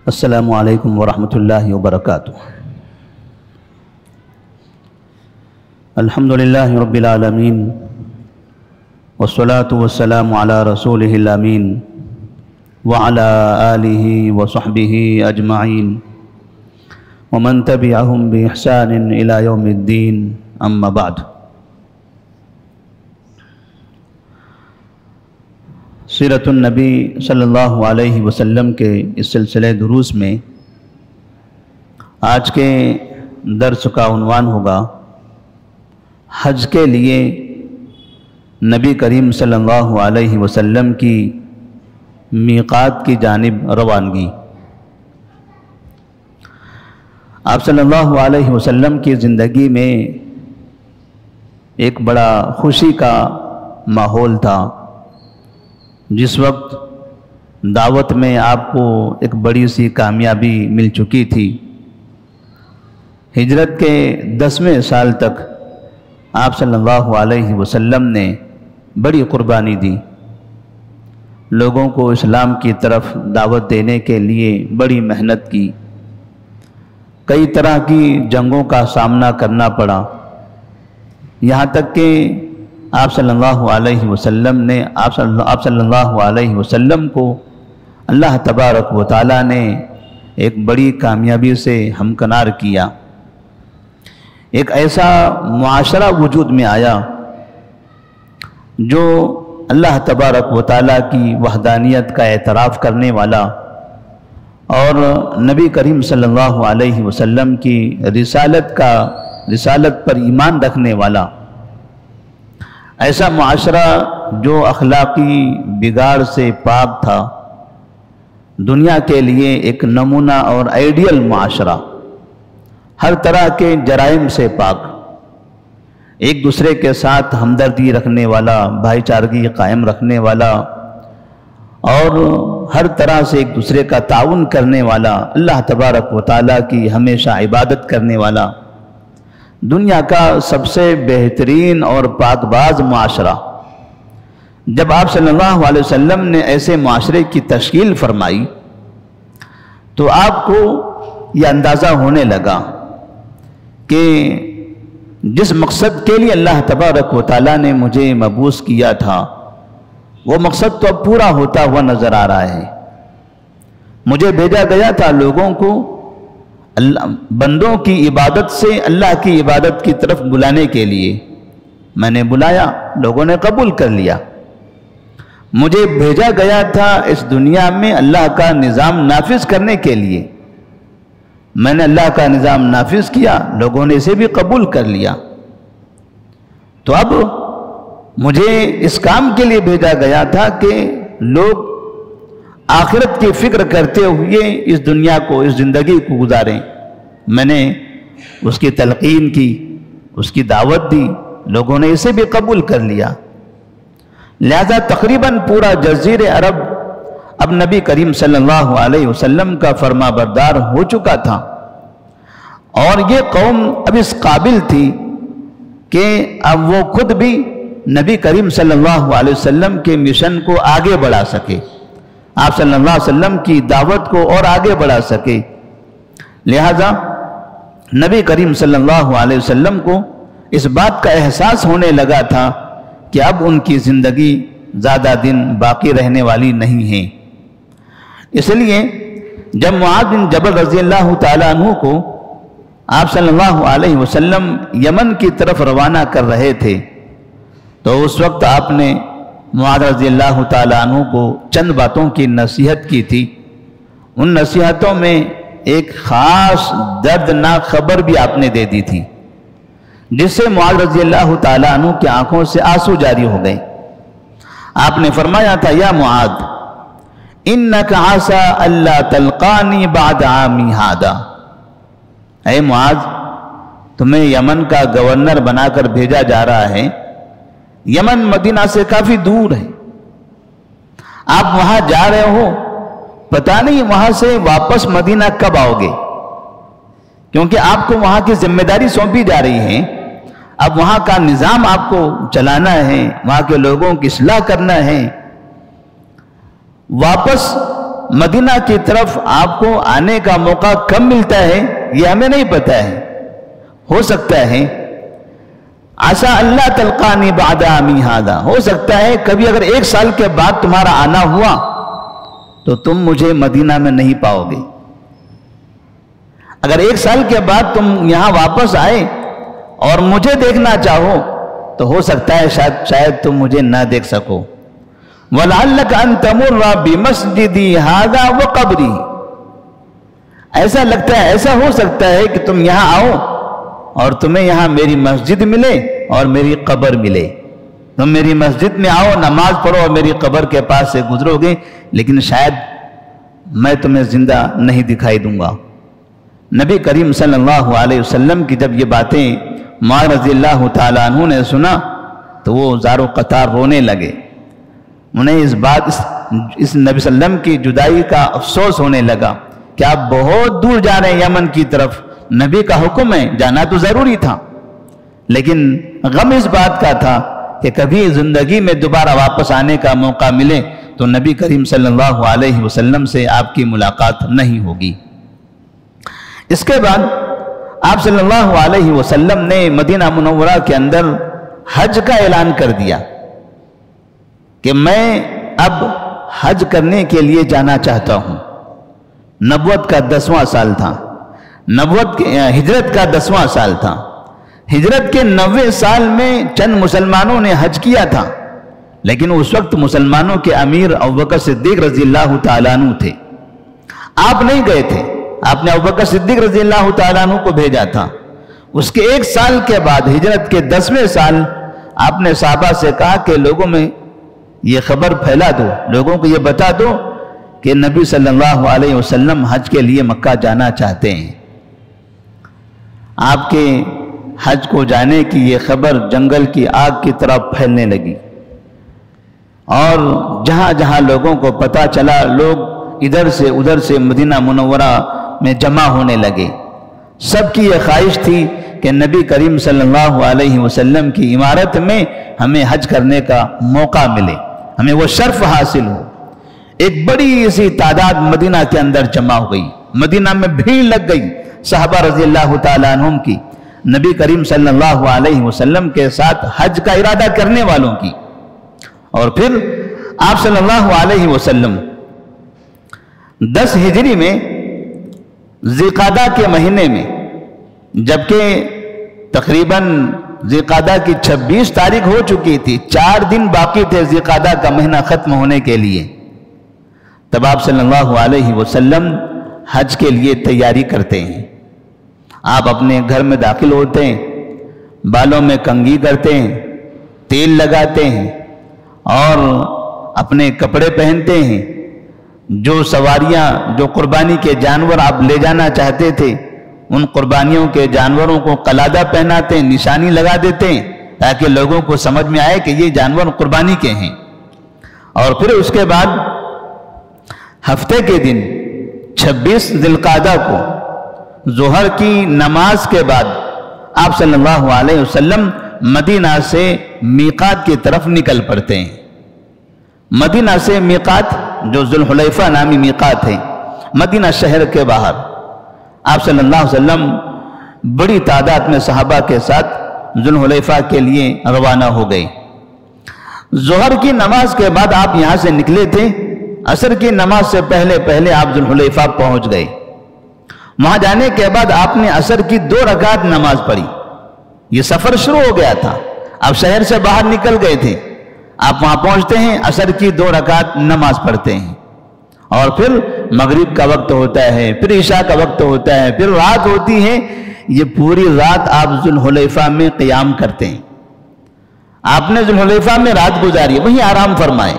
السلام علیکم ورحمۃ اللہ وبرکاتہ۔ الحمدللہ رب العالمین والصلاة والسلام علی رسولہ الامین وعلی آلہ وصحبہ اجمعین ومن تبعہم بإحسان الی یوم الدین، اما بعد۔ سیرت النبی صلی اللہ علیہ وسلم کے اس سلسلہ دروس میں آج کے درس کا عنوان ہوگا حج کے لیے نبی کریم صلی اللہ علیہ وسلم کی میقات کی جانب روانگی۔ آپ صلی اللہ علیہ وسلم کی زندگی میں ایک بڑا خوشی کا ماحول تھا۔ جس وقت دعوت میں آپ کو ایک بڑی سی کامیابی مل چکی تھی، ہجرت کے 10ویں سال تک آپ صلی اللہ علیہ وسلم نے بڑی قربانی دی، لوگوں کو اسلام کی طرف دعوت دینے کے لیے بڑی محنت کی، کئی طرح کی جنگوں کا سامنا کرنا پڑا، یہاں تک کہ آپ صلی اللہ علیہ وسلم نے آپ صلی اللہ علیہ وسلم کو اللہ تبارک و تعالیٰ نے ایک بڑی کامیابی سے ہمکنار کیا۔ ایک ایسا معاشرہ وجود میں آیا جو اللہ تبارک و تعالیٰ کی وحدانیت کا اعتراف کرنے والا اور نبی کریم صلی اللہ علیہ وسلم کی رسالت پر ایمان رکھنے والا، ایسا معاشرہ جو اخلاقی بگاڑ سے پاک تھا، دنیا کے لیے ایک نمونہ اور آئیڈیل معاشرہ، ہر طرح کے جرائم سے پاک، ایک دوسرے کے ساتھ ہمدردی رکھنے والا، بھائی چارگی قائم رکھنے والا اور ہر طرح سے ایک دوسرے کا تعاون کرنے والا، اللہ تبارک و تعالیٰ کی ہمیشہ عبادت کرنے والا، دنیا کا سب سے بہترین اور پاک باز معاشرہ۔ جب آپ صلی اللہ علیہ وسلم نے ایسے معاشرے کی تشکیل فرمائی تو آپ کو یہ اندازہ ہونے لگا کہ جس مقصد کے لیے اللہ تبارک و تعالیٰ نے مجھے مبعوث کیا تھا وہ مقصد تو اب پورا ہوتا ہوا نظر آ رہا ہے۔ مجھے بھیجا گیا تھا لوگوں کو بندوں کی عبادت سے اللہ کی عبادت کی طرف بلانے کے لیے، میں نے بلایا، لوگوں نے قبول کر لیا۔ مجھے بھیجا گیا تھا اس دنیا میں اللہ کا نظام نافذ کرنے کے لیے، میں نے اللہ کا نظام نافذ کیا، لوگوں نے اسے بھی قبول کر لیا۔ تو اب مجھے اس کام کے لیے بھیجا گیا تھا کہ لوگ آخرت کی فکر کرتے ہوئے اس دنیا کو، اس زندگی کو گزاریں۔ میں نے اس کی تلقین کی، اس کی دعوت دی، لوگوں نے اسے بھی قبول کر لیا۔ لہذا تقریباً پورا جزیرہ عرب اب نبی کریم صلی اللہ علیہ وسلم کا فرما بردار ہو چکا تھا، اور یہ قوم اب اس قابل تھی کہ اب وہ خود بھی نبی کریم صلی اللہ علیہ وسلم کے مشن کو آگے بڑھا سکے، آپ صلی اللہ علیہ وسلم کی دعوت کو اور آگے بڑھا سکے۔ لہذا نبی کریم صلی اللہ علیہ وسلم کو اس بات کا احساس ہونے لگا تھا کہ اب ان کی زندگی زیادہ دن باقی رہنے والی نہیں ہے۔ اس لیے جب معاذ بن جبل رضی اللہ تعالیٰ عنہ کو آپ صلی اللہ علیہ وسلم یمن کی طرف روانہ کر رہے تھے تو اس وقت آپ نے معاذ رضی اللہ تعالیٰ عنہ کو چند باتوں کی نصیحت کی تھی۔ ان نصیحتوں میں ایک خاص دردناک خبر بھی آپ نے دے دی تھی، جس سے معاذ رضی اللہ تعالیٰ عنہ کی آنکھوں سے آنسو جاری ہو گئے۔ آپ نے فرمایا تھا، یا معاذ انک عسى الا تلقانی بعد عامی ھذا، اے معاذ تمہیں یمن کا گورنر بنا کر بھیجا جا رہا ہے، یمن مدینہ سے کافی دور ہے، آپ وہاں جا رہے ہو، پتہ نہیں وہاں سے واپس مدینہ کب آؤ گے، کیونکہ آپ کو وہاں کی ذمہ داری سونپی جا رہی ہے، اب وہاں کا نظام آپ کو چلانا ہے، وہاں کے لوگوں کی اصلاح کرنا ہے، واپس مدینہ کی طرف آپ کو آنے کا موقع کب ملتا ہے یہ ہمیں نہیں پتا ہے. ہو سکتا ہے عسیٰ اللہ تلقانی بعد عامی ھذا، ہو سکتا ہے کبھی اگر 1 سال کے بعد تمہارا آنا ہوا تو تم مجھے مدینہ میں نہیں پاؤ گے. اگر 1 سال کے بعد تم یہاں واپس آئے اور مجھے دیکھنا چاہو تو ہو سکتا ہے شاید تم مجھے نہ دیکھ سکو. وَلَعَلَّكَ أَن تَمُرَّ بِمَسْجِدِي هَذَا وَقَبْرِي، ایسا لگتا ہے، ایسا ہو سکتا ہے کہ تم یہاں آؤ اور تمہیں یہاں میری مسجد ملے اور میری قبر ملے. تم میری مسجد میں آؤ، نماز پڑھو اور میری قبر کے پاس سے گزرو گے، لیکن شاید میں تمہیں زندہ نہیں دکھائی دوں گا. نبی کریم صلی اللہ علیہ وسلم کی جب یہ باتیں معاذ رضی اللہ تعالیٰ عنہ نے سنا تو وہ زار و قطار رونے لگے. انہیں اس نبی صلی اللہ علیہ وسلم کی جدائی کا افسوس ہونے لگا کہ آپ بہت دور جا رہے ہیں یمن کی طرف، نبی کا حکم ہے، جانا تو ضروری تھا، لیکن غم اس بات کا تھا کہ کبھی زندگی میں دوبارہ واپس آنے کا موقع ملے تو نبی کریم صلی اللہ علیہ وسلم سے آپ کی ملاقات نہیں ہوگی. اس کے بعد آپ صلی اللہ علیہ وسلم نے مدینہ منورہ کے اندر حج کا اعلان کر دیا کہ میں اب حج کرنے کے لیے جانا چاہتا ہوں. نبوت کا 10واں سال تھا، ہجرت کا 10واں سال تھا. ہجرت کے 90 سال میں چند مسلمانوں نے حج کیا تھا، لیکن اس وقت مسلمانوں کے امیر ابوبکر صدیق رضی اللہ تعالیٰ عنہ تھے. آپ نہیں گئے تھے، آپ نے ابوبکر صدیق رضی اللہ تعالیٰ عنہ کو بھیجا تھا. اس کے 1 سال کے بعد ہجرت کے 10ویں سال آپ نے صحابہ سے کہا کہ لوگوں میں یہ خبر پھیلا دو، لوگوں کو یہ بتا دو کہ نبی صلی اللہ علیہ وسلم حج کے لیے مکہ جانا چاہتے ہیں. آپ کے حج کو جانے کی یہ خبر جنگل کی آگ کی طرح پھیلنے لگی اور جہاں جہاں لوگوں کو پتہ چلا لوگ ادھر سے ادھر سے مدینہ منورہ میں جمع ہونے لگے. سب کی یہ خواہش تھی کہ نبی کریم صلی اللہ علیہ وسلم کی عمارت میں ہمیں حج کرنے کا موقع ملے، ہمیں وہ شرف حاصل ہو. ایک بڑی سی تعداد مدینہ کے اندر جمع ہو گئی، مدینہ میں بھیڑ لگ گئی صحابہ رضی اللہ تعالیٰ عنہم کی، نبی کریم صلی اللہ علیہ وسلم کے ساتھ حج کا ارادہ کرنے والوں کی. اور پھر آپ صلی اللہ علیہ وسلم 10 ہجری میں ذی-قعدہ کے مہینے میں، جبکہ تقریباً ذی-قعدہ کی 26 تاریخ ہو چکی تھی، 4 دن باقی تھے ذی-قعدہ کا مہینہ ختم ہونے کے لیے، تب آپ صلی اللہ علیہ وسلم حج کے لیے تیاری کرتے ہیں. آپ اپنے گھر میں داخل ہوتے ہیں، بالوں میں کنگھی کرتے ہیں، تیل لگاتے ہیں اور اپنے کپڑے پہنتے ہیں. جو سواریاں، جو قربانی کے جانور آپ لے جانا چاہتے تھے، ان قربانیوں کے جانوروں کو قلادہ پہناتے ہیں، نشانی لگا دیتے ہیں تاکہ لوگوں کو سمجھ میں آئے کہ یہ جانور قربانی کے ہیں. اور پھر اس کے بعد ہفتے کے دن 26 ذی القعدہ کو ظہر کی نماز کے بعد آپ صلی اللہ علیہ وسلم مدینہ سے میقات کی طرف نکل پڑتے ہیں. مدینہ سے میقات جو ذوالحلیفہ نامی میقات ہے، مدینہ شہر کے باہر، آپ صلی اللہ علیہ وسلم بڑی تعداد میں صحابہ کے ساتھ ذوالحلیفہ کے لیے روانہ ہو گئے. ظہر کی نماز کے بعد آپ یہاں سے نکلے تھے، عصر کی نماز سے پہلے آپ ذوالحلیفہ پہنچ گئے. وہاں جانے کے بعد آپ نے عصر کی 2 رکعت نماز پڑھی. یہ سفر شروع ہو گیا تھا، آپ شہر سے باہر نکل گئے تھے، آپ وہاں پہنچتے ہیں، عصر کی 2 رکعت نماز پڑھتے ہیں اور پھر مغرب کا وقت ہوتا ہے، پھر عشاء کا وقت ہوتا ہے، پھر رات ہوتی ہے. یہ پوری رات آپ ذوالحلیفہ میں قیام کرتے ہیں. آپ نے ذوالحلیفہ میں رات گزاری، وہیں آرام فرمائے.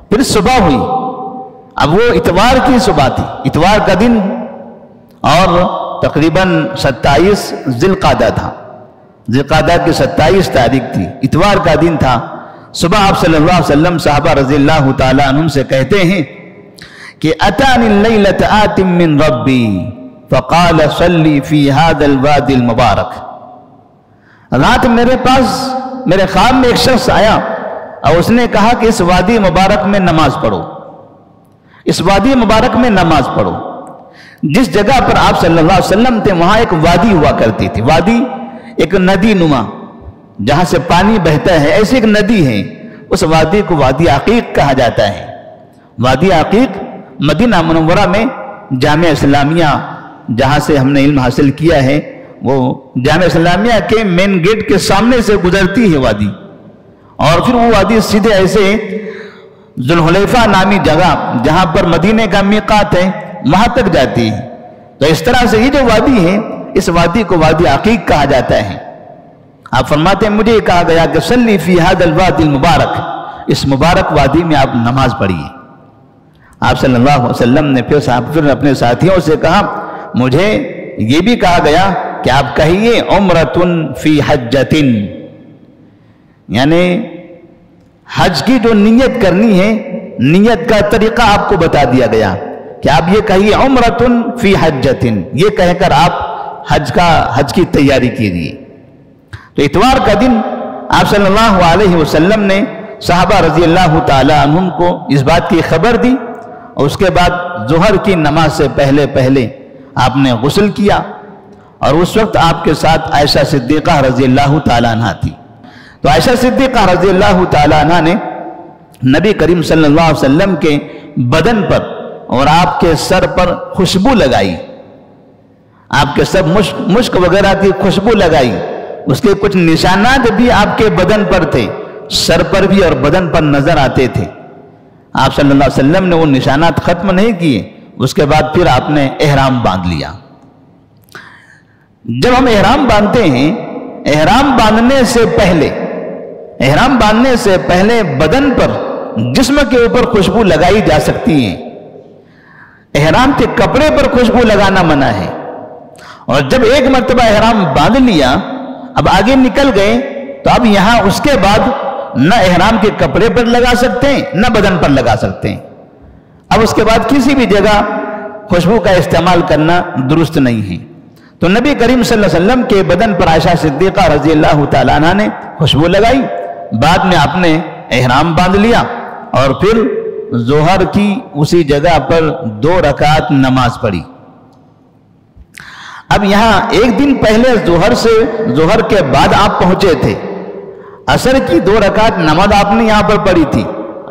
پھر صبح ہوئی، اب وہ اتوار کی صبح تھی، اتوار کا دن، اور تقریباً 27 ذی القعدہ تھا. ذی القعدہ کی 27 تاریخ تھی، اتوار کا دن تھا. صبح آپ صلی اللہ علیہ وسلم صحابہ رضی اللہ تعالیٰ عنہم سے کہتے ہیں کہ اتانی اللیلۃ آت من ربی فقال صلی فی هذا الوادی المبارک. رات میرے پاس، میرے خواب میں ایک شخص آیا اور اس نے کہا کہ اس وادی مبارک میں نماز پڑھو. اس وادی مبارک میں نماز پڑھو۔ جس جگہ پر آپ صلی اللہ علیہ وسلم تھے وہاں ایک وادی ہوا کرتی تھی، وادی ایک ندی نما جہاں سے پانی بہتا ہے، ایسی ایک ندی ہے، اس وادی کو وادی عقیق کہا جاتا ہے۔ وادی عقیق مدینہ منورہ میں جامعہ اسلامیہ جہاں سے ہم نے علم حاصل کیا ہے، وہ جامعہ اسلامیہ کے مین گیٹ کے سامنے سے گزرتی ہے وادی، اور پھر وہ وادی سیدھے ایسے ذوالحلیفہ نامی جگہ جہاں پر مدینے کا میقات ہے وہاں تک جاتی ہے۔ تو اس طرح سے یہ جو وادی ہے اس وادی کو وادی عقیق کہا جاتا ہے۔ آپ فرماتے ہیں مجھے کہا گیا کہ صلی فی ھذا الوادی المبارک، اس مبارک وادی میں آپ نماز پڑھیے۔ آپ صلی اللہ علیہ وسلم نے پھر اپنے ساتھیوں سے کہا مجھے یہ بھی کہا گیا کہ آپ کہیے عمرۃ فی حجۃ، یعنی حج کی جو نیت کرنی ہے نیت کا طریقہ آپ کو بتا دیا گیا کہ آپ یہ کہیے عمرۃ فی حجۃ، یہ کہہ کر آپ حج کی تیاری کیجیے۔ تو اتوار کا دن آپ صلی اللہ علیہ وسلم نے صحابہ رضی اللہ تعالی عنہم کو اس بات کی خبر دی، اور اس کے بعد ظہر کی نماز سے پہلے آپ نے غسل کیا، اور اس وقت آپ کے ساتھ عائشہ صدیقہ رضی اللہ تعالی عنہ تھی۔ تو عائشہ صدیقہ رضی اللہ تعالی عنہ نے نبی کریم صلی اللہ علیہ وسلم کے بدن پر اور آپ کے سر پر خوشبو لگائی، آپ کے سب مشک وغیرہ کی خوشبو لگائی، اس کے کچھ نشانات بھی آپ کے بدن پر تھے، سر پر بھی اور بدن پر نظر آتے تھے۔ آپ صلی اللہ علیہ وسلم نے وہ نشانات ختم نہیں کیے، اس کے بعد پھر آپ نے احرام باندھ لیا۔ جب ہم احرام باندھتے ہیں، احرام باندھنے سے پہلے بدن پر جسم کے اوپر خوشبو لگائی جا سکتی ہے، احرام کے کپڑے پر خوشبو لگانا منع ہے۔ اور جب ایک مرتبہ احرام باندھ لیا، اب آگے نکل گئے، تو اب یہاں اس کے بعد نہ احرام کے کپڑے پر لگا سکتے ہیں نہ بدن پر لگا سکتے ہیں۔ اب اس کے بعد کسی بھی جگہ خوشبو کا استعمال کرنا درست نہیں ہے۔ تو نبی کریم صلی اللہ علیہ وسلم کے بدن پر عائشہ صدیقہ رضی اللہ تعالیٰ عنہ نے خوشبو لگائی، بعد میں آپ نے احرام باندھ لیا، اور پھر ظہر کی اسی جگہ پر 2 رکعت نماز پڑھی۔ اب یہاں ایک دن پہلے ظہر کے بعد آپ پہنچے تھے، عصر کی 2 رکعت نماز آپ نے یہاں پر پڑھی تھی،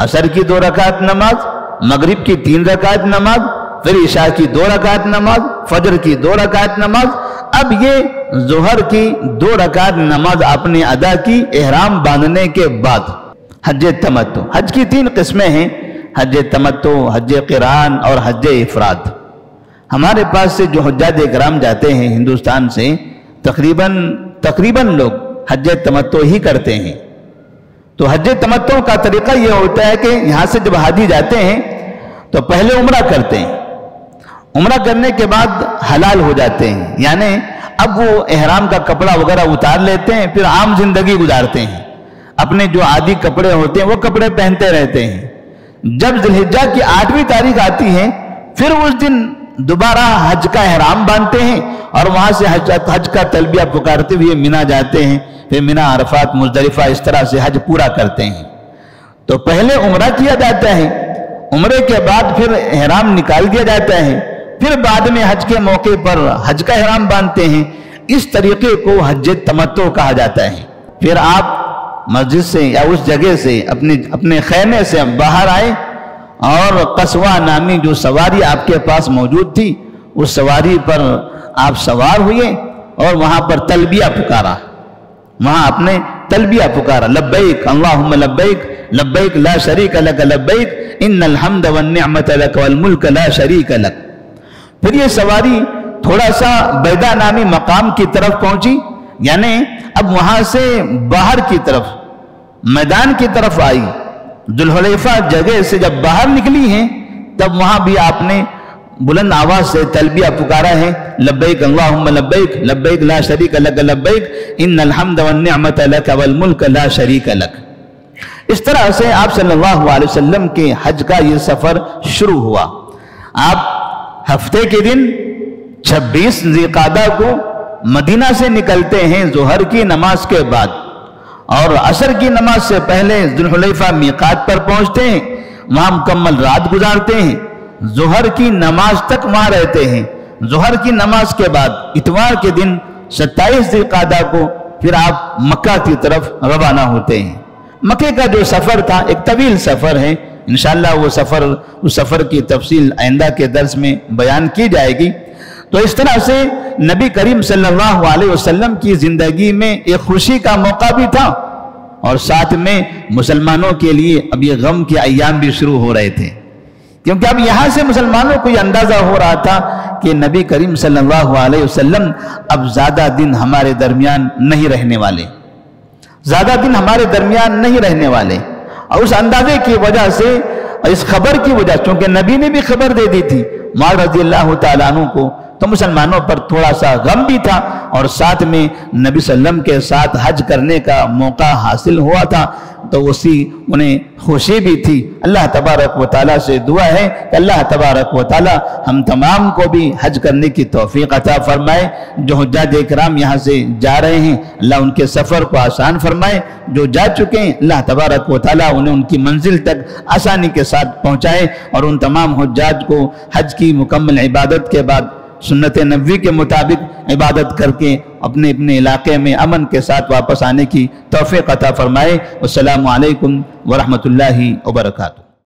عصر کی 2 رکعت نماز، مغرب کی 3 رکعت نماز، پھر عشاء کی 2 رکعت نماز، فجر کی 2 رکعت نماز۔ اب یہ ظہر کی 2 رکعت نماز آپ نے ادا کی احرام باندھنے کے بعد۔ حج تمتع، حج کی 3 قسمیں ہیں، حج تمتع، حج قران اور حج افراد۔ ہمارے پاس سے جو حجاج کرام جاتے ہیں ہندوستان سے، تقریباً لوگ حج تمتع ہی کرتے ہیں۔ تو حج تمتع کا طریقہ یہ ہوتا ہے کہ یہاں سے جب حاجی جاتے ہیں تو پہلے عمرہ کرتے ہیں، عمرہ کرنے کے بعد حلال ہو جاتے ہیں، یعنی اب وہ احرام کا کپڑا وغیرہ اتار لیتے ہیں، پھر عام زندگی گزارتے ہیں، اپنے جو عادی کپڑے ہوتے ہیں وہ کپڑے پہنتے رہتے ہیں۔ جب ذی الحجہ کی 8ویں تاریخ آتی ہے پھر اس دن دوبارہ حج کا احرام باندھتے ہیں، اور وہاں سے حج کا تلبیہ پکارتے ہوئے مینا جاتے ہیں، پھر مینا، عرفات، مزدلفہ، اس طرح سے حج پورا کرتے ہیں۔ تو پہلے عمرہ کیا جاتا ہے، عمرے کے بعد پھر احرام نکال دیا جاتا ہے، پھر بعد میں حج کے موقع پر حج کا احرام باندھتے ہیں۔ اس طریقے کو حج تمتع کہا جاتا ہے۔ پھر آپ مسجد سے یا اس جگہ سے اپنے خیمے سے باہر آئے، اور قصوہ نامی جو سواری آپ کے پاس موجود تھی اس سواری پر آپ سوار ہوئے، اور وہاں پر تلبیہ پکارا، وہاں آپ نے تلبیہ پکارا، لبیک اللہم لبیک لبیک لا شریک لک لبیک ان الحمد والنعمت لک والملک لا شریک لک۔ پھر یہ سواری تھوڑا سا بیدہ نامی مقام کی طرف پہنچی، یعنی اب وہاں سے باہر کی طرف میدان کی طرف آئی، ذوالحلیفہ جگہ سے جب باہر نکلی ہیں تب وہاں بھی آپ نے بلند آواز سے تلبیہ پکارا ہے، لبیک اللہم لبیک لبیک لا شریک لک لبیک ان الحمد والنعمت لک والملک لا شریک لک۔ اس طرح سے آپ صلی اللہ علیہ وسلم کے حج کا یہ سفر شروع ہوا۔ آپ ہفتے کے دن 26 ذی القعدہ کو مدینہ سے نکلتے ہیں ظہر کی نماز کے بعد، اور عصر کی نماز سے پہلے ذوالحلیفہ میقات پر پہنچتے ہیں، وہاں مکمل رات گزارتے ہیں، ظہر کی نماز تک وہاں رہتے ہیں. ظہر کی نماز کے بعد اتوار کے دن 27 ذی القعدہ کو پھر آپ مکہ کی طرف روانہ ہوتے ہیں. مکے کا جو سفر تھا ایک طویل سفر ہے. انشاءاللہ اس سفر کی تفصیل آئندہ کے درس میں بیان کی جائے گی. تو اس طرح سے نبی کریم صلی اللہ علیہ وسلم کی زندگی میں ایک خوشی کا موقع بھی تھا اور ساتھ میں مسلمانوں کے لیے اب یہ غم کے ایام بھی شروع ہو رہے تھے، کیونکہ اب یہاں سے مسلمانوں کو یہ اندازہ ہو رہا تھا کہ نبی کریم صلی اللہ علیہ وسلم اب زیادہ دن ہمارے درمیان نہیں رہنے والے، اور اس اندازے کی وجہ سے، اس خبر کی وجہ سے، چونکہ نبی نے بھی خبر دے دی تھی معاذ رضی اللہ تعالیٰ عنہ کو، تو مسلمانوں پر تھوڑا سا غم بھی تھا اور ساتھ میں نبی صلی اللہ علیہ وسلم کے ساتھ حج کرنے کا موقع حاصل ہوا تھا، تو انہیں خوشی بھی تھی. اللہ تبارک و تعالیٰ سے دعا ہے کہ اللہ تبارک و تعالیٰ ہم تمام کو بھی حج کرنے کی توفیق عطا فرمائے. جو حجاج اکرام یہاں سے جا رہے ہیں اللہ ان کے سفر کو آسان فرمائے، جو جا چکے ہیں اللہ تبارک و تعالیٰ انہیں ان کی منزل تک آسانی کے ساتھ پہنچائے، اور ان تمام حجاج کو حج کی مکمل عبادت کے بعد سنت نبوی کے مطابق عبادت کر کے اپنے علاقے میں امن کے ساتھ واپس آنے کی توفیق عطا فرمائے. والسلام علیکم ورحمۃ اللہ وبرکاتہ.